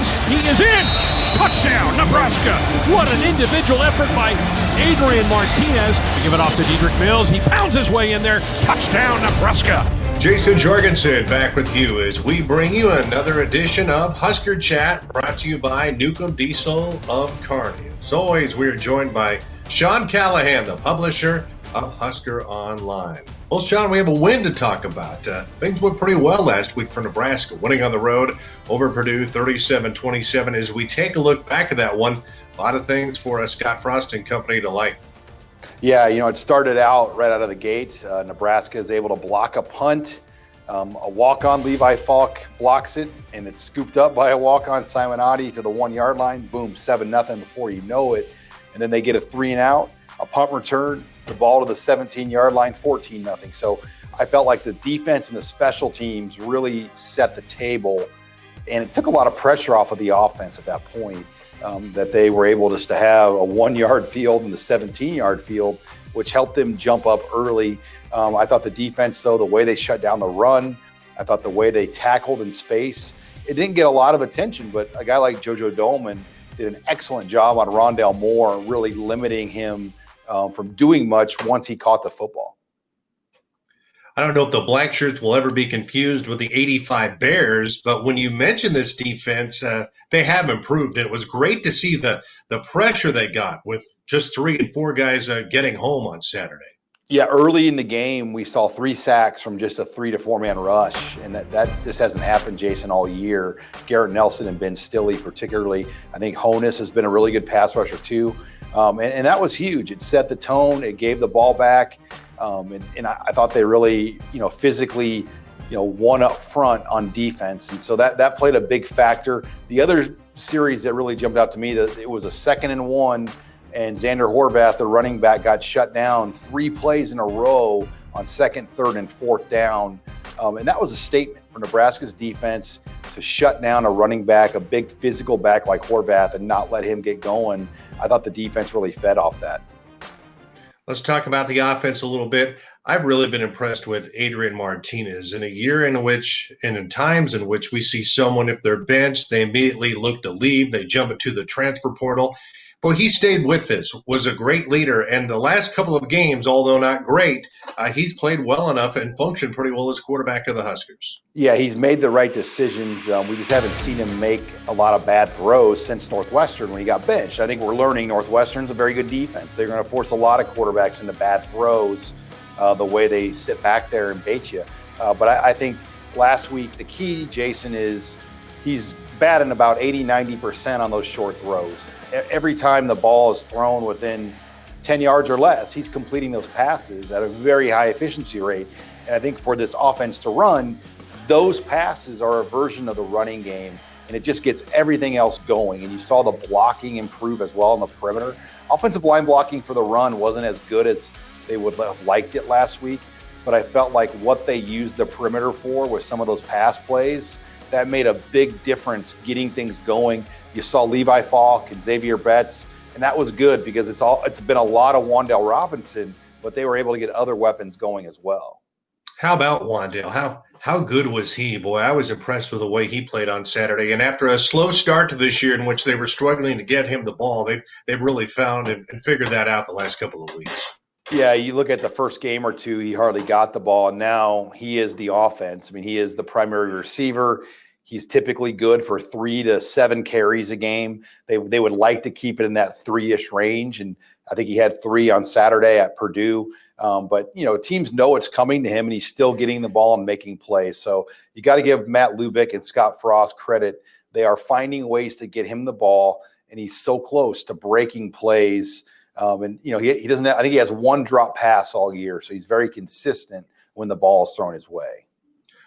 Martinez. He is in. Touchdown, Nebraska. What an individual effort by Adrian Martinez. Give it off to Dedrick Mills. He pounds his way in there. Touchdown, Nebraska. Jayson Jorgensen back with you as we bring you another edition of Husker Chat, brought to you by Newcomb Diesel of Kearney. As always, we are joined by Sean Callahan, the publisher of HuskerOnline. Well, Sean, we have a win to talk about. Things went pretty well last week for Nebraska, winning on the road over Purdue 37-27. As we take a look back at that one, a lot of things for Scott Frost and company to like. Yeah, it started out right out of the gates. Nebraska is able to block a punt. A walk-on, Levi Falk blocks it, and it's scooped up by a walk-on, Simon Adi, to the 1-yard line. Boom, 7-0 before you know it. And then they get a 3-and-out, a punt return, the ball to the 17-yard line, 14-0. So I felt like the defense and the special teams really set the table, and it took a lot of pressure off of the offense at that point. That they were able just to have a 1-yard field and the 17-yard field, which helped them jump up early. I thought the defense, though, the way they shut down the run, I thought the way they tackled in space, it didn't get a lot of attention, but a guy like JoJo Dolman did an excellent job on Rondale Moore, really limiting him from doing much once he caught the football. I don't know if the black shirts will ever be confused with the 85 Bears, but when you mention this defense, they have improved. It was great to see the pressure they got with just 3 and 4 guys getting home on Saturday. Yeah, early in the game, we saw 3 sacks from just a 3 to 4 man rush, and that just hasn't happened, Jason, all year. Garrett Nelson and Ben Stilley particularly. I think Honus has been a really good pass rusher too, and that was huge. It set the tone. It gave the ball back. And I thought they really, physically, won up front on defense. And so that played a big factor. The other series that really jumped out to me, that it was a 2nd and 1, and Xander Horvath, the running back, got shut down 3 plays in a row on 2nd, 3rd, and 4th down. And that was a statement for Nebraska's defense to shut down a running back, a big physical back like Horvath, and not let him get going. I thought the defense really fed off that. Let's talk about the offense a little bit. I've really been impressed with Adrian Martinez in a year in which, and in times in which we see someone, if they're benched, they immediately look to leave. They jump into the transfer portal. But he stayed with us, was a great leader. And the last couple of games, although not great, he's played well enough and functioned pretty well as quarterback of the Huskers. Yeah, he's made the right decisions. We just haven't seen him make a lot of bad throws since Northwestern when he got benched. I think we're learning Northwestern's a very good defense. They're going to force a lot of quarterbacks into bad throws, the way they sit back there and bait you. But I think last week the key, Jason, is he's batting about 80-90% on those short throws. Every time the ball is thrown within 10 yards or less, he's completing those passes at a very high efficiency rate. And I think for this offense to run, those passes are a version of the running game, and it just gets everything else going. And you saw the blocking improve as well on the perimeter. Offensive line blocking for the run wasn't as good as they would have liked it last week, but I felt like what they used the perimeter for with some of those pass plays, that made a big difference getting things going. You saw Levi Falk and Xavier Betts, and that was good because it's been a lot of Wan'Dale Robinson, but they were able to get other weapons going as well. How about Wan'Dale? How good was he? Boy, I was impressed with the way he played on Saturday. And after a slow start to this year in which they were struggling to get him the ball, they've really found and figured that out the last couple of weeks. Yeah, you look at the first game or two, he hardly got the ball, and now he is the offense. I mean, he is the primary receiver. He's typically good for 3 to 7 carries a game. They would like to keep it in that 3-ish range, and I think he had 3 on Saturday at Purdue. But, teams know it's coming to him, and he's still getting the ball and making plays. So you got to give Matt Lubick and Scott Frost credit. They are finding ways to get him the ball, and he's so close to breaking plays. He doesn't. I think he has 1 drop pass all year, so he's very consistent when the ball is thrown his way.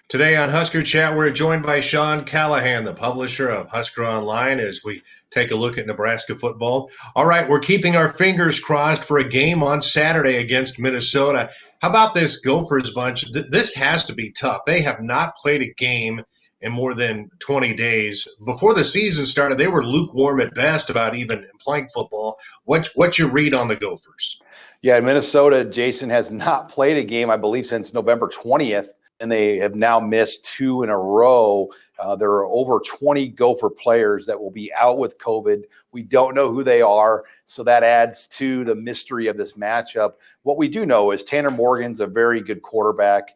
Today on Husker Chat, we're joined by Sean Callahan, the publisher of HuskerOnline, as we take a look at Nebraska football. All right, we're keeping our fingers crossed for a game on Saturday against Minnesota. How about this Gophers bunch? This has to be tough. They have not played a game in more than 20 days. Before the season started, they were lukewarm at best about even playing football. What's your read on the Gophers? Yeah, Minnesota, Jason, has not played a game, I believe, since November 20th. and they have now missed 2 in a row. There are over 20 Gopher players that will be out with COVID. We don't know who they are, so that adds to the mystery of this matchup. What we do know is Tanner Morgan's a very good quarterback.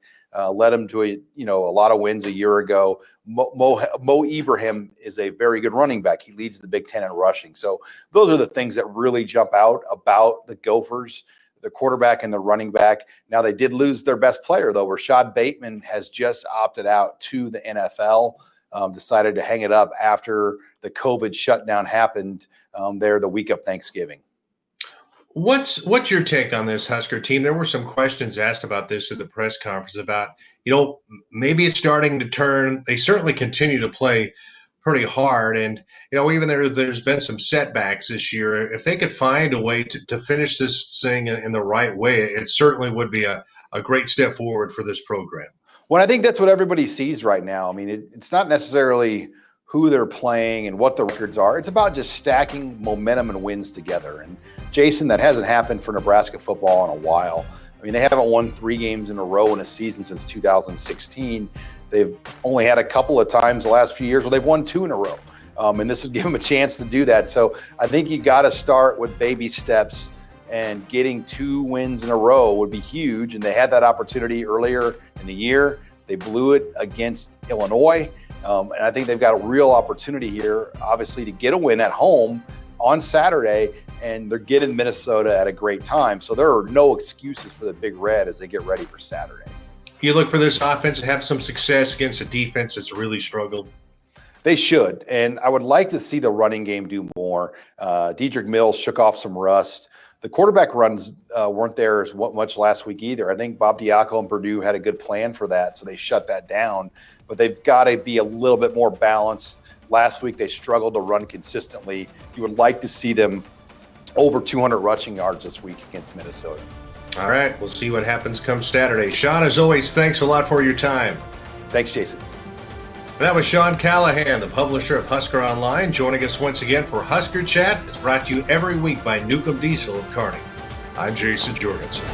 Led him to a lot of wins a year ago. Mo Ibrahim is a very good running back. He leads the Big Ten in rushing. So those are the things that really jump out about the Gophers, the quarterback and the running back. Now, they did lose their best player, though. Rashad Bateman has just opted out to the NFL, decided to hang it up after the COVID shutdown happened there the week of Thanksgiving. What's your take on this Husker team? There were some questions asked about this at the press conference about, maybe it's starting to turn. They certainly continue to play pretty hard. And, even there's been some setbacks this year. If they could find a way to finish this thing in the right way, it certainly would be a great step forward for this program. Well, I think that's what everybody sees right now. I mean, it's not necessarily who they're playing and what the records are. It's about just stacking momentum and wins together. And Jayson, that hasn't happened for Nebraska football in a while. I mean, they haven't won 3 games in a row in a season since 2016. They've only had a couple of times the last few years where they've won 2 in a row. And this would give them a chance to do that. So I think you got to start with baby steps, and getting 2 wins in a row would be huge. And they had that opportunity earlier in the year. They blew it against Illinois. And I think they've got a real opportunity here, obviously, to get a win at home on Saturday, and they're getting Minnesota at a great time. So there are no excuses for the Big Red as they get ready for Saturday. You look for this offense to have some success against a defense that's really struggled. They should, and I would like to see the running game do more. Dedrick Mills shook off some rust. The quarterback runs weren't there as much last week either. I think Bob Diaco and Purdue had a good plan for that, so they shut that down. But they've got to be a little bit more balanced. Last week they struggled to run consistently. You would like to see them over 200 rushing yards this week against Minnesota. All right, we'll see what happens come Saturday. Sean, as always, thanks a lot for your time. Thanks, Jason. That was Sean Callahan, the publisher of HuskerOnline, joining us once again for Husker Chat. It's brought to you every week by Newcomb Diesel of Kearney. I'm Jayson Jorgensen.